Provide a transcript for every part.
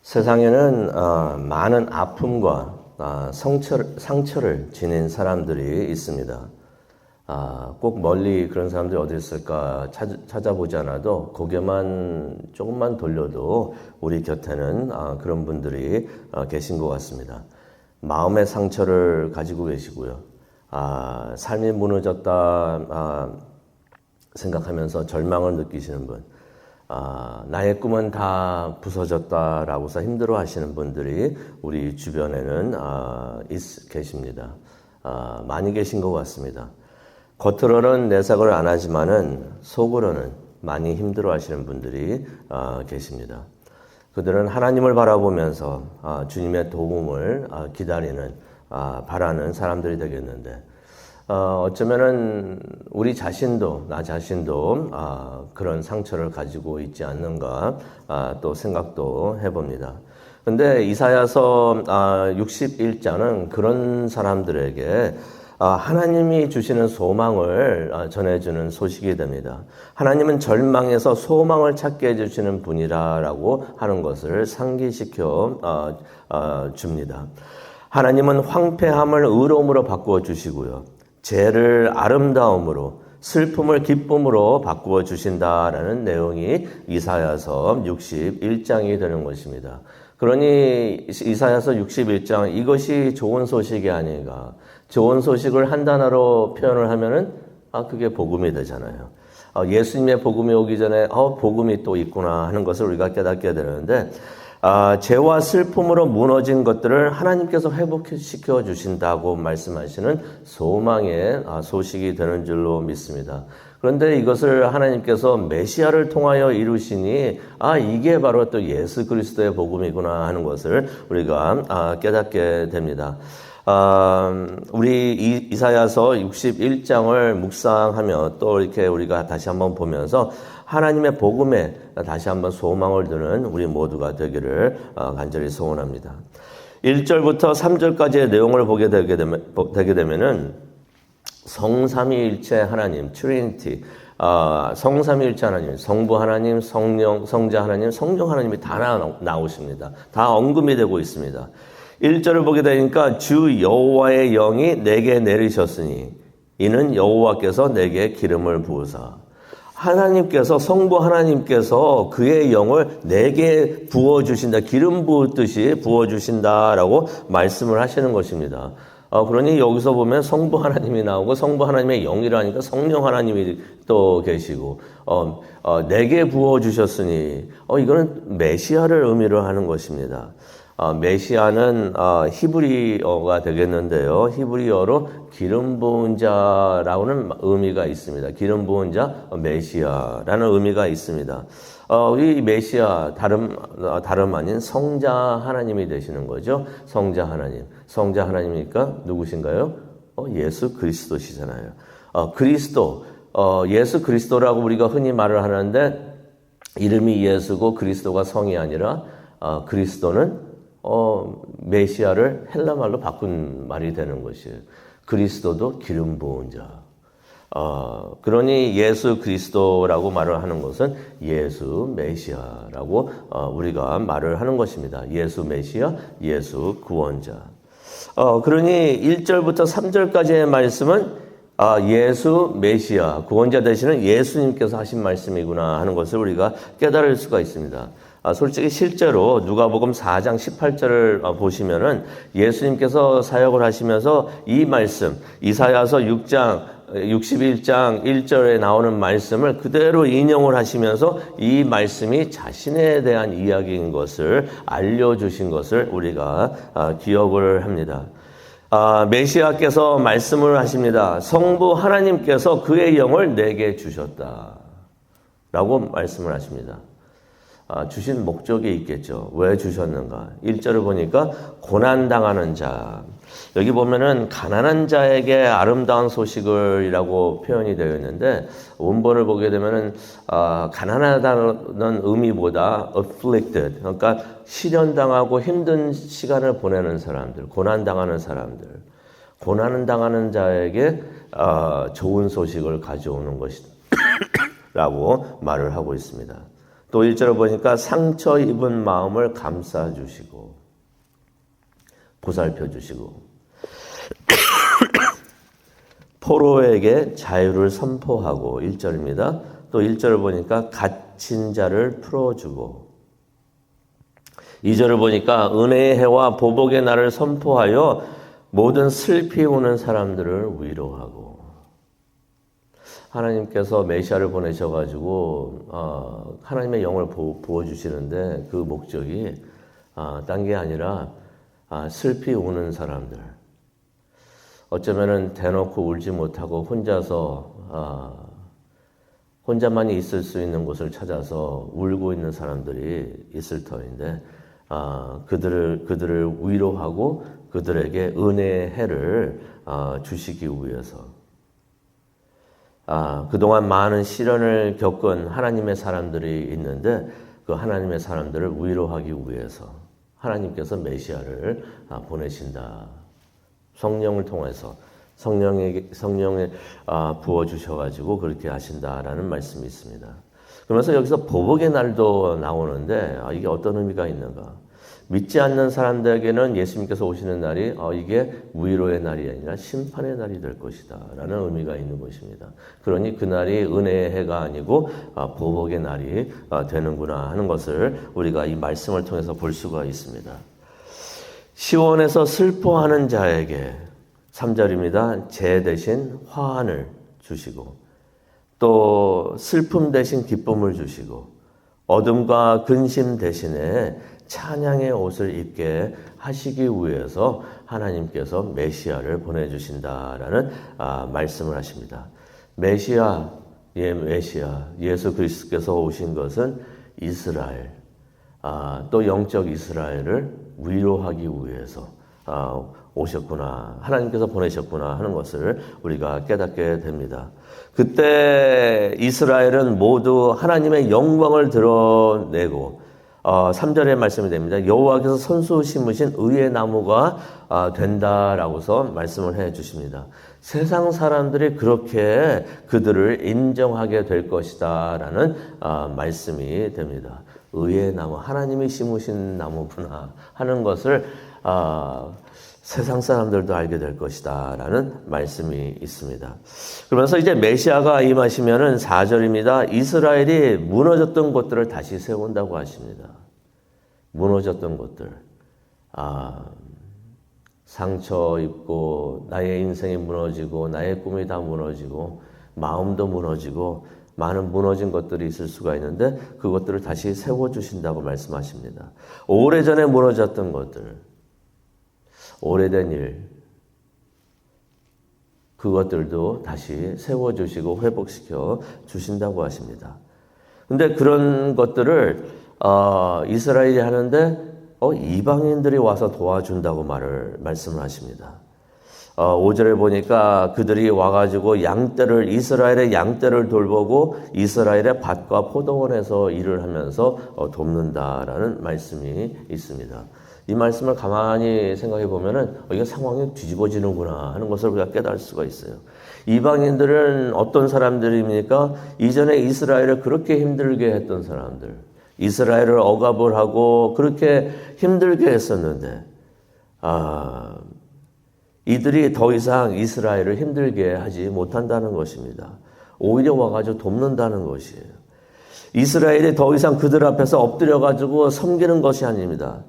세상에는 많은 아픔과 상처를 지닌 사람들이 있습니다. 꼭 멀리 그런 사람들이 어디 있을까 찾아보지 않아도 고개만 조금만 돌려도 우리 곁에는 그런 분들이 계신 것 같습니다. 마음의 상처를 가지고 계시고요. 삶이 무너졌다 생각하면서 절망을 느끼시는 분, 나의 꿈은 다 부서졌다라고서 힘들어 하시는 분들이 우리 주변에는 계십니다. 많이 계신 것 같습니다. 겉으로는 내색을 안 하지만은 속으로는 많이 힘들어 하시는 분들이 계십니다. 그들은 하나님을 바라보면서 주님의 도움을 기다리는, 바라는 사람들이 되겠는데, 어쩌면은 우리 자신도, 나 자신도 그런 상처를 가지고 있지 않는가 또 생각도 해봅니다. 근데 이사야서 61장은 그런 사람들에게 하나님이 주시는 소망을 전해주는 소식이 됩니다. 하나님은 절망에서 소망을 찾게 해주시는 분이라고 하는 것을 상기시켜 줍니다. 하나님은 황폐함을 의로움으로 바꾸어 주시고요. 죄를 아름다움으로, 슬픔을 기쁨으로 바꾸어 주신다라는 내용이 이사야서 61장이 되는 것입니다. 그러니 이사야서 61장, 이것이 좋은 소식이 아닌가. 좋은 소식을 한 단어로 표현을 하면은 그게 복음이 되잖아요. 예수님의 복음이 오기 전에 복음이 또 있구나 하는 것을 우리가 깨닫게 되는데, 죄와 슬픔으로 무너진 것들을 하나님께서 회복시켜 주신다고 말씀하시는 소망의 소식이 되는 줄로 믿습니다. 그런데 이것을 하나님께서 메시아를 통하여 이루시니 이게 바로 또 예수 그리스도의 복음이구나 하는 것을 우리가 깨닫게 됩니다. 우리 이사야서 61장을 묵상하며 또 이렇게 우리가 다시 한번 보면서 하나님의 복음에 다시 한번 소망을 두는 우리 모두가 되기를 간절히 소원합니다. 1절부터 3절까지의 내용을 보게 되게 되면은 성삼위일체 하나님, 트리니티, 성삼위일체 하나님, 성부 하나님, 성령, 성자 하나님, 성령 하나님이 다 나오십니다. 다 언급이 되고 있습니다. 1절을 보게 되니까 주 여호와의 영이 내게 내리셨으니 이는 여호와께서 내게 기름을 부으사. 하나님께서, 성부 하나님께서 그의 영을 내게 부어주신다. 기름 부었듯이 부어주신다라고 말씀을 하시는 것입니다. 그러니 여기서 보면 성부 하나님이 나오고 성부 하나님의 영이라니까 성령 하나님이 또 계시고, 내게 부어주셨으니, 이거는 메시아를 의미를 하는 것입니다. 메시아는 히브리어가 되겠는데요. 히브리어로 기름 부은 자라는 의미가 있습니다. 기름 부은 자, 메시아라는 의미가 있습니다. 이 메시아 다름 아닌 성자 하나님이 되시는 거죠. 성자 하나님. 성자 하나님이니까 누구신가요? 예수 그리스도시잖아요. 그리스도, 예수 그리스도라고 우리가 흔히 말을 하는데 이름이 예수고 그리스도가 성이 아니라 그리스도는 메시아를 헬라말로 바꾼 말이 되는 것이에요. 그리스도도 기름 부은 자. 그러니 예수 그리스도라고 말을 하는 것은 예수 메시아라고 우리가 말을 하는 것입니다. 예수 메시아, 예수 구원자. 그러니 1절부터 3절까지의 말씀은 예수 메시아, 구원자 되시는 예수님께서 하신 말씀이구나 하는 것을 우리가 깨달을 수가 있습니다. 솔직히 실제로 누가복음 4장 18절을 보시면은 예수님께서 사역을 하시면서 이 말씀, 이사야서 61장 1절에 나오는 말씀을 그대로 인용을 하시면서 이 말씀이 자신에 대한 이야기인 것을 알려주신 것을 우리가 기억을 합니다. 메시아께서 말씀을 하십니다. 성부 하나님께서 그의 영을 내게 주셨다 라고 말씀을 하십니다. 주신 목적이 있겠죠. 왜 주셨는가? 1절을 보니까 고난당하는 자. 여기 보면은 가난한 자에게 아름다운 소식을이라고 표현이 되어 있는데 원본을 보게 되면은 가난하다는 의미보다 afflicted, 그러니까 시련당하고 힘든 시간을 보내는 사람들, 고난당하는 사람들, 고난당하는 자에게 좋은 소식을 가져오는 것이다 라고 말을 하고 있습니다. 또 1절을 보니까 상처 입은 마음을 감싸주시고 보살펴 주시고 포로에게 자유를 선포하고 1절입니다. 또 1절을 보니까 갇힌 자를 풀어주고 2절을 보니까 은혜의 해와 보복의 날을 선포하여 모든 슬피 우는 사람들을 위로하고 하나님께서 메시아를 보내셔가지고 하나님의 영을 부어주시는데 그 목적이 딴 게 아니라 슬피 우는 사람들 어쩌면은 대놓고 울지 못하고 혼자만이 있을 수 있는 곳을 찾아서 울고 있는 사람들이 있을 터인데 그들을 위로하고 그들에게 은혜의 해를 주시기 위해서 그동안 많은 시련을 겪은 하나님의 사람들이 있는데 그 하나님의 사람들을 위로하기 위해서 하나님께서 메시아를 보내신다. 성령을 통해서 성령에 부어주셔가지고 그렇게 하신다라는 말씀이 있습니다. 그러면서 여기서 보복의 날도 나오는데 이게 어떤 의미가 있는가? 믿지 않는 사람들에게는 예수님께서 오시는 날이 이게 위로의 날이 아니라 심판의 날이 될 것이다 라는 의미가 있는 것입니다. 그러니 그날이 은혜의 해가 아니고 보복의 날이 되는구나 하는 것을 우리가 이 말씀을 통해서 볼 수가 있습니다. 시온에서 슬퍼하는 자에게 3절입니다. 재 대신 화환을 주시고 또 슬픔 대신 기쁨을 주시고 어둠과 근심 대신에 찬양의 옷을 입게 하시기 위해서 하나님께서 메시아를 보내주신다라는 말씀을 하십니다. 메시아, 예수 그리스도께서 오신 것은 이스라엘, 또 영적 이스라엘을 위로하기 위해서 오셨구나, 하나님께서 보내셨구나 하는 것을 우리가 깨닫게 됩니다. 그때 이스라엘은 모두 하나님의 영광을 드러내고 3절의 말씀이 됩니다. 여호와께서 손수 심으신 의의 나무가 된다라고서 말씀을 해 주십니다. 세상 사람들이 그렇게 그들을 인정하게 될 것이다 라는 말씀이 됩니다. 의의 나무, 하나님이 심으신 나무구나 하는 것을 세상 사람들도 알게 될 것이다 라는 말씀이 있습니다. 그러면서 이제 메시아가 임하시면은 4절입니다. 이스라엘이 무너졌던 곳들을 다시 세운다고 하십니다. 무너졌던 곳들, 상처 입고 나의 인생이 무너지고 나의 꿈이 다 무너지고 마음도 무너지고 많은 무너진 것들이 있을 수가 있는데 그것들을 다시 세워주신다고 말씀하십니다. 오래전에 무너졌던 것들, 오래된 일, 그것들도 다시 세워주시고 회복시켜 주신다고 하십니다. 근데 그런 것들을 이스라엘이 하는데 이방인들이 와서 도와준다고 말씀을 하십니다. 5절에 보니까 그들이 와가지고 이스라엘의 양떼를 돌보고 이스라엘의 밭과 포도원에서 일을 하면서 돕는다라는 말씀이 있습니다. 이 말씀을 가만히 생각해 보면은 이게 상황이 뒤집어지는구나 하는 것을 우리가 깨달을 수가 있어요. 이방인들은 어떤 사람들입니까? 이전에 이스라엘을 그렇게 힘들게 했던 사람들, 이스라엘을 억압을 하고 그렇게 힘들게 했었는데 이들이 더 이상 이스라엘을 힘들게 하지 못한다는 것입니다. 오히려 와가지고 돕는다는 것이에요. 이스라엘이 더 이상 그들 앞에서 엎드려가지고 섬기는 것이 아닙니다.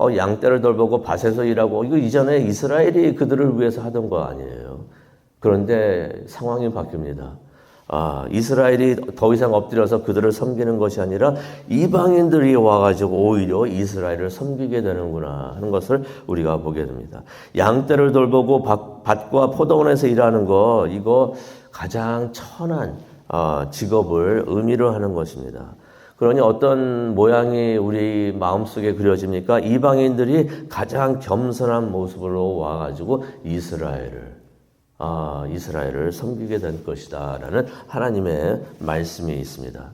양떼를 돌보고 밭에서 일하고 이거 이전에 이스라엘이 그들을 위해서 하던 거 아니에요. 그런데 상황이 바뀝니다. 이스라엘이 더 이상 엎드려서 그들을 섬기는 것이 아니라 이방인들이 와가지고 오히려 이스라엘을 섬기게 되는구나 하는 것을 우리가 보게 됩니다. 양떼를 돌보고 밭과 포도원에서 일하는 거, 이거 가장 천한 직업을 의미를 하는 것입니다. 그러니 어떤 모양이 우리 마음속에 그려집니까? 이방인들이 가장 겸손한 모습으로 와가지고 이스라엘을 섬기게 될 것이다 라는 하나님의 말씀이 있습니다.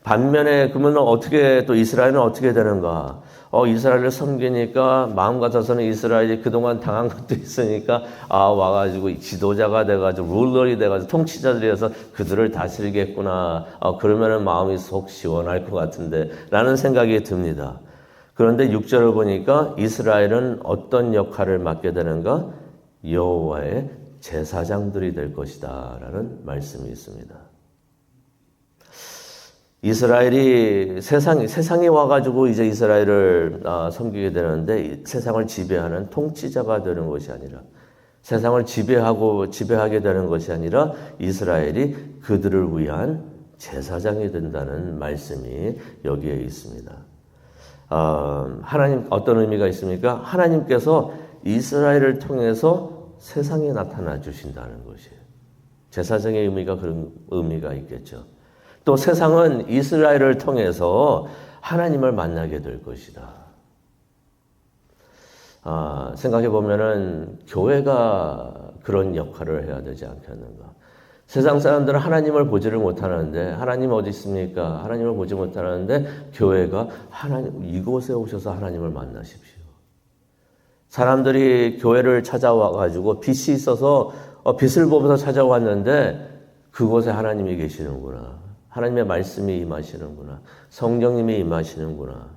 반면에 그러면 어떻게 또 이스라엘은 어떻게 되는가? 이스라엘을 섬기니까 마음 같아서는 이스라엘이 그동안 당한 것도 있으니까 와가지고 지도자가 돼가지고 룰러이 돼가지고 통치자들이 돼서 그들을 다스리겠구나. 그러면은 마음이 속 시원할 것 같은데 라는 생각이 듭니다. 그런데 6절을 보니까 이스라엘은 어떤 역할을 맡게 되는가? 여호와의 제사장들이 될 것이다 라는 말씀이 있습니다. 이스라엘이 세상에 와가지고 이제 이스라엘을 섬기게 되는데 세상을 지배하는 통치자가 되는 것이 아니라 세상을 지배하게 되는 것이 아니라 이스라엘이 그들을 위한 제사장이 된다는 말씀이 여기에 있습니다. 하나님 어떤 의미가 있습니까? 하나님께서 이스라엘을 통해서 세상에 나타나 주신다는 것이에요. 제사장의 의미가 그런 의미가 있겠죠. 또 세상은 이스라엘을 통해서 하나님을 만나게 될 것이다. 생각해 보면은 교회가 그런 역할을 해야 되지 않겠는가. 세상 사람들은 하나님을 보지를 못하는데 하나님 어디 있습니까? 하나님을 보지 못하는데 교회가 하나님 이곳에 오셔서 하나님을 만나십시오. 사람들이 교회를 찾아와 가지고 빛이 있어서 빛을 보면서 찾아왔는데 그곳에 하나님이 계시는구나. 하나님의 말씀이 임하시는구나. 성령님이 임하시는구나.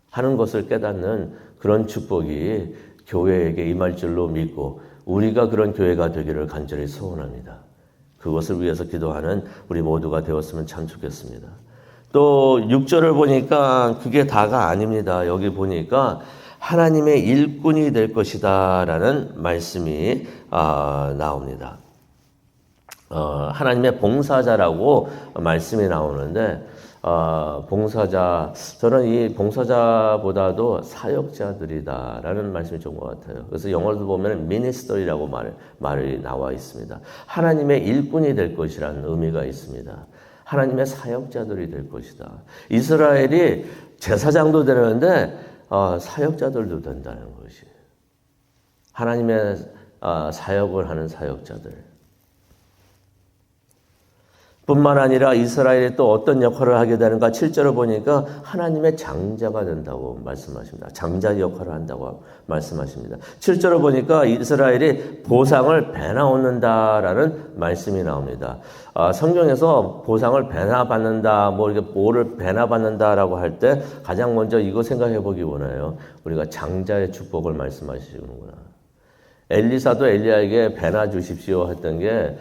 하는 것을 깨닫는 그런 축복이 교회에게 임할 줄로 믿고 우리가 그런 교회가 되기를 간절히 소원합니다. 그것을 위해서 기도하는 우리 모두가 되었으면 참 좋겠습니다. 또 6절을 보니까 그게 다가 아닙니다. 여기 보니까 하나님의 일꾼이 될 것이다 라는 말씀이 나옵니다. 하나님의 봉사자라고 말씀이 나오는데 봉사자, 저는 이 봉사자보다도 사역자들이다라는 말씀이 좋은 것 같아요. 그래서 영어로 보면 minister이라고 말이 나와 있습니다. 하나님의 일꾼이 될 것이라는 의미가 있습니다. 하나님의 사역자들이 될 것이다. 이스라엘이 제사장도 되는데 사역자들도 된다는 것이에요. 하나님의 사역을 하는 사역자들. 뿐만 아니라 이스라엘이 또 어떤 역할을 하게 되는가 7절을 보니까 하나님의 장자가 된다고 말씀하십니다. 장자 역할을 한다고 말씀하십니다. 7절을 보니까 이스라엘이 보상을 배나 얻는다라는 말씀이 나옵니다. 성경에서 보상을 배나 받는다, 이렇게 뭐를 배나 받는다라고 할 때 가장 먼저 이거 생각해 보기 원해요. 우리가 장자의 축복을 말씀하시는구나. 엘리사도 엘리야에게 배나 주십시오 했던 게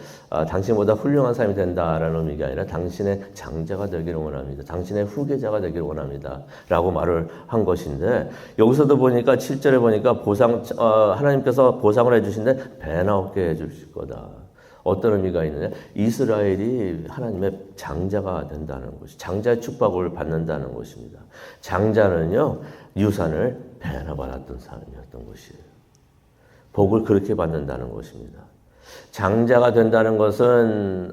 당신보다 훌륭한 사람이 된다라는 의미가 아니라 당신의 장자가 되기를 원합니다. 당신의 후계자가 되기를 원합니다. 라고 말을 한 것인데 여기서도 보니까 7절에 보니까 하나님께서 보상을 해주신데 배나 얻게 해주실 거다. 어떤 의미가 있느냐? 이스라엘이 하나님의 장자가 된다는 것이 장자의 축복을 받는다는 것입니다. 장자는요 유산을 배나 받았던 사람이었던 것이에요. 복을 그렇게 받는다는 것입니다. 장자가 된다는 것은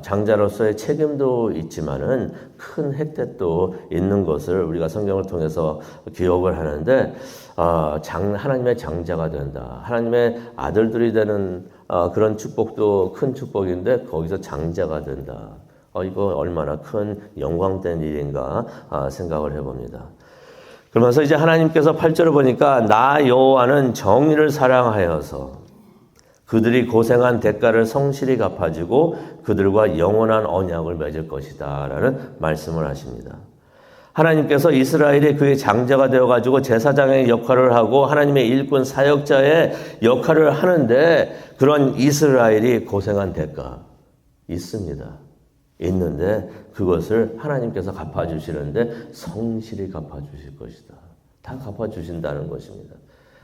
장자로서의 책임도 있지만은 큰 혜택도 있는 것을 우리가 성경을 통해서 기억을 하는데 하나님의 장자가 된다. 하나님의 아들들이 되는 그런 축복도 큰 축복인데 거기서 장자가 된다. 이거 얼마나 큰 영광된 일인가 생각을 해봅니다. 그러면서 이제 하나님께서 8절을 보니까 나 여호와는 정의를 사랑하여서 그들이 고생한 대가를 성실히 갚아주고 그들과 영원한 언약을 맺을 것이다 라는 말씀을 하십니다. 하나님께서 이스라엘이 그의 장자가 되어가지고 제사장의 역할을 하고 하나님의 일꾼 사역자의 역할을 하는데 그런 이스라엘이 고생한 대가 있습니다. 있는데 그것을 하나님께서 갚아주시는데 성실히 갚아주실 것이다. 다 갚아주신다는 것입니다.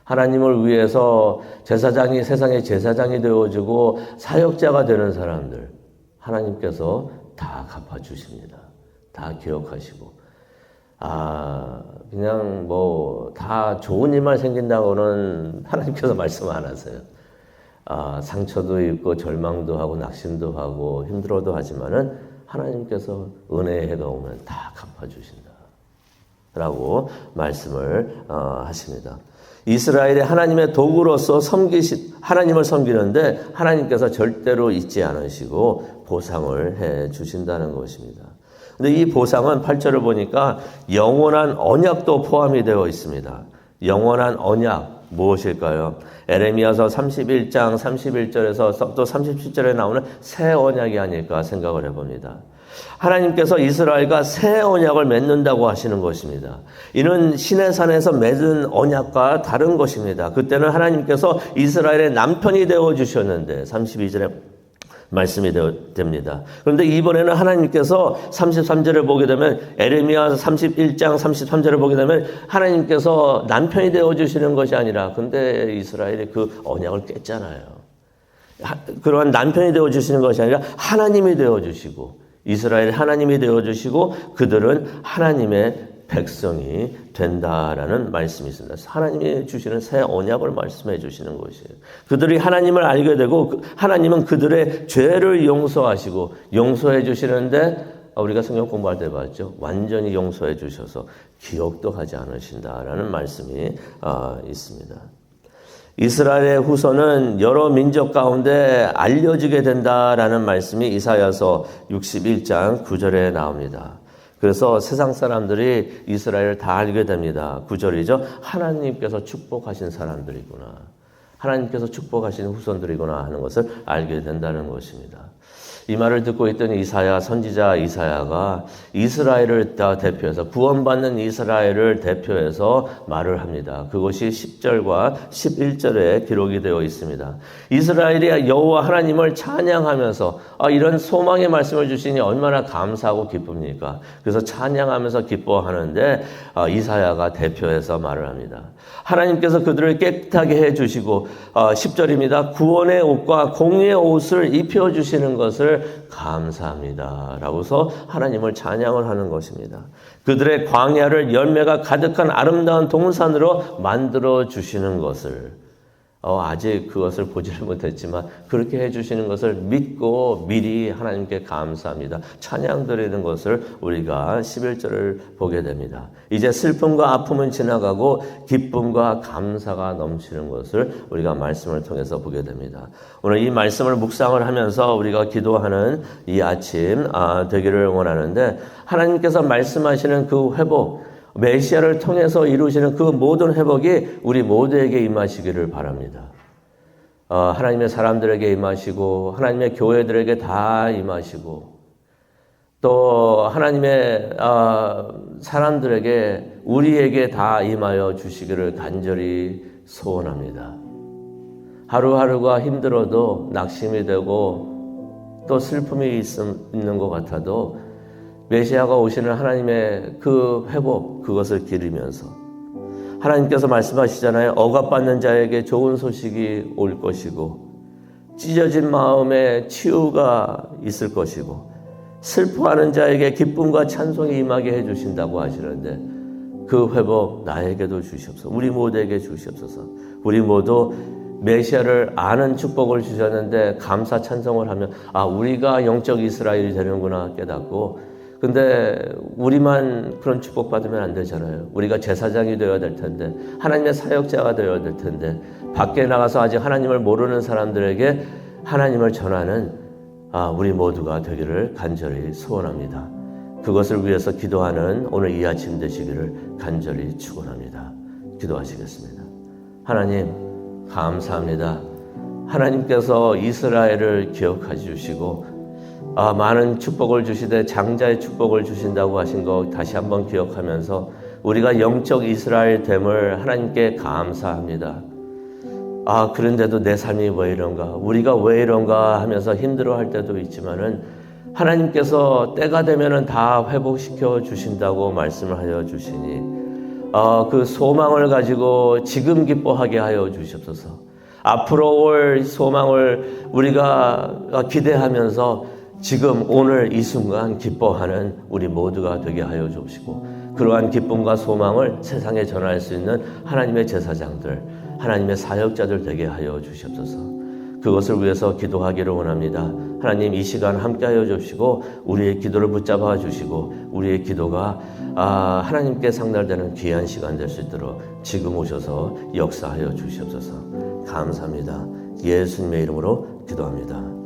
하나님을 위해서 제사장이 세상의 제사장이 되어주고 사역자가 되는 사람들 하나님께서 다 갚아주십니다. 다 기억하시고 그냥 다 좋은 일만 생긴다고는 하나님께서 말씀 안 하세요. 상처도 있고 절망도 하고 낙심도 하고 힘들어도 하지만은 하나님께서 은혜의 해가 오면 다 갚아주신다 라고 말씀을 하십니다. 이스라엘이 하나님의 도구로서 하나님을 섬기는데 하나님께서 절대로 잊지 않으시고 보상을 해 주신다는 것입니다. 근데 이 보상은 8절을 보니까 영원한 언약도 포함이 되어 있습니다. 영원한 언약 무엇일까요? 에레미야서 31장 31절에서 또 37절에 나오는 새 언약이 아닐까 생각을 해봅니다. 하나님께서 이스라엘과 새 언약을 맺는다고 하시는 것입니다. 이는 시내산에서 맺은 언약과 다른 것입니다. 그때는 하나님께서 이스라엘의 남편이 되어 주셨는데 32절에 말씀이 됩니다. 그런데 이번에는 하나님께서 33절을 보게 되면 에레미야 31장 33절을 보게 되면 하나님께서 남편이 되어 주시는 것이 아니라 근데 이스라엘이 그 언약을 깼잖아요. 그러한 남편이 되어 주시는 것이 아니라 하나님이 되어 주시고 이스라엘 하나님이 되어주시고 그들은 하나님의 백성이 된다라는 말씀이 있습니다. 하나님이 주시는 새 언약을 말씀해 주시는 것이에요. 그들이 하나님을 알게 되고 하나님은 그들의 죄를 용서하시고 용서해 주시는데 우리가 성경 공부할 때 봤죠. 완전히 용서해 주셔서 기억도 하지 않으신다라는 말씀이 있습니다. 이스라엘의 후손은 여러 민족 가운데 알려지게 된다라는 말씀이 이사야서 61장 9절에 나옵니다. 그래서 세상 사람들이 이스라엘을 다 알게 됩니다. 9절이죠. 하나님께서 축복하신 사람들이구나. 하나님께서 축복하신 후손들이구나 하는 것을 알게 된다는 것입니다. 이 말을 듣고 있던 이사야 선지자 이사야가 이스라엘을 대표해서 구원받는 이스라엘을 대표해서 말을 합니다. 그것이 10절과 11절에 기록이 되어 있습니다. 이스라엘이 여호와 하나님을 찬양하면서 이런 소망의 말씀을 주시니 얼마나 감사하고 기쁩니까? 그래서 찬양하면서 기뻐하는데 이사야가 대표해서 말을 합니다. 하나님께서 그들을 깨끗하게 해주시고 10절입니다. 구원의 옷과 공의의 옷을 입혀주시는 것을 감사합니다 라고서 하나님을 찬양을 하는 것입니다. 그들의 광야를 열매가 가득한 아름다운 동산으로 만들어 주시는 것을 아직 그것을 보지를 못했지만 그렇게 해주시는 것을 믿고 미리 하나님께 감사합니다. 찬양 드리는 것을 우리가 11절을 보게 됩니다. 이제 슬픔과 아픔은 지나가고 기쁨과 감사가 넘치는 것을 우리가 말씀을 통해서 보게 됩니다. 오늘 이 말씀을 묵상을 하면서 우리가 기도하는 이 아침 되기를 원하는데 하나님께서 말씀하시는 그 회복 메시아를 통해서 이루시는 그 모든 회복이 우리 모두에게 임하시기를 바랍니다. 하나님의 사람들에게 임하시고 하나님의 교회들에게 다 임하시고 또 하나님의 사람들에게 우리에게 다 임하여 주시기를 간절히 소원합니다. 하루하루가 힘들어도 낙심이 되고 또 슬픔이 있는 것 같아도 메시아가 오시는 하나님의 그 회복 그것을 기리면서 하나님께서 말씀하시잖아요. 억압받는 자에게 좋은 소식이 올 것이고 찢어진 마음에 치유가 있을 것이고 슬퍼하는 자에게 기쁨과 찬송이 임하게 해주신다고 하시는데 그 회복 나에게도 주시옵소서. 우리 모두에게 주시옵소서. 우리 모두 메시아를 아는 축복을 주셨는데 감사 찬송을 하면 우리가 영적 이스라엘이 되는구나 깨닫고 근데 우리만 그런 축복받으면 안 되잖아요. 우리가 제사장이 되어야 될 텐데 하나님의 사역자가 되어야 될 텐데 밖에 나가서 아직 하나님을 모르는 사람들에게 하나님을 전하는 우리 모두가 되기를 간절히 소원합니다. 그것을 위해서 기도하는 오늘 이 아침 되시기를 간절히 축원합니다. 기도하시겠습니다. 하나님 감사합니다. 하나님께서 이스라엘을 기억해 주시고 많은 축복을 주시되 장자의 축복을 주신다고 하신 거 다시 한번 기억하면서 우리가 영적 이스라엘 됨을 하나님께 감사합니다. 그런데도 내 삶이 왜 이런가 우리가 왜 이런가 하면서 힘들어할 때도 있지만은 하나님께서 때가 되면은 다 회복시켜 주신다고 말씀을 하여 주시니 그 소망을 가지고 지금 기뻐하게 하여 주시옵소서. 앞으로 올 소망을 우리가 기대하면서 지금 오늘 이 순간 기뻐하는 우리 모두가 되게 하여 주시고 그러한 기쁨과 소망을 세상에 전할 수 있는 하나님의 제사장들, 하나님의 사역자들 되게 하여 주시옵소서. 그것을 위해서 기도하기를 원합니다. 하나님 이 시간 함께 하여 주시고 우리의 기도를 붙잡아 주시고 우리의 기도가 하나님께 상달되는 귀한 시간 될 수 있도록 지금 오셔서 역사하여 주시옵소서. 감사합니다. 예수님의 이름으로 기도합니다.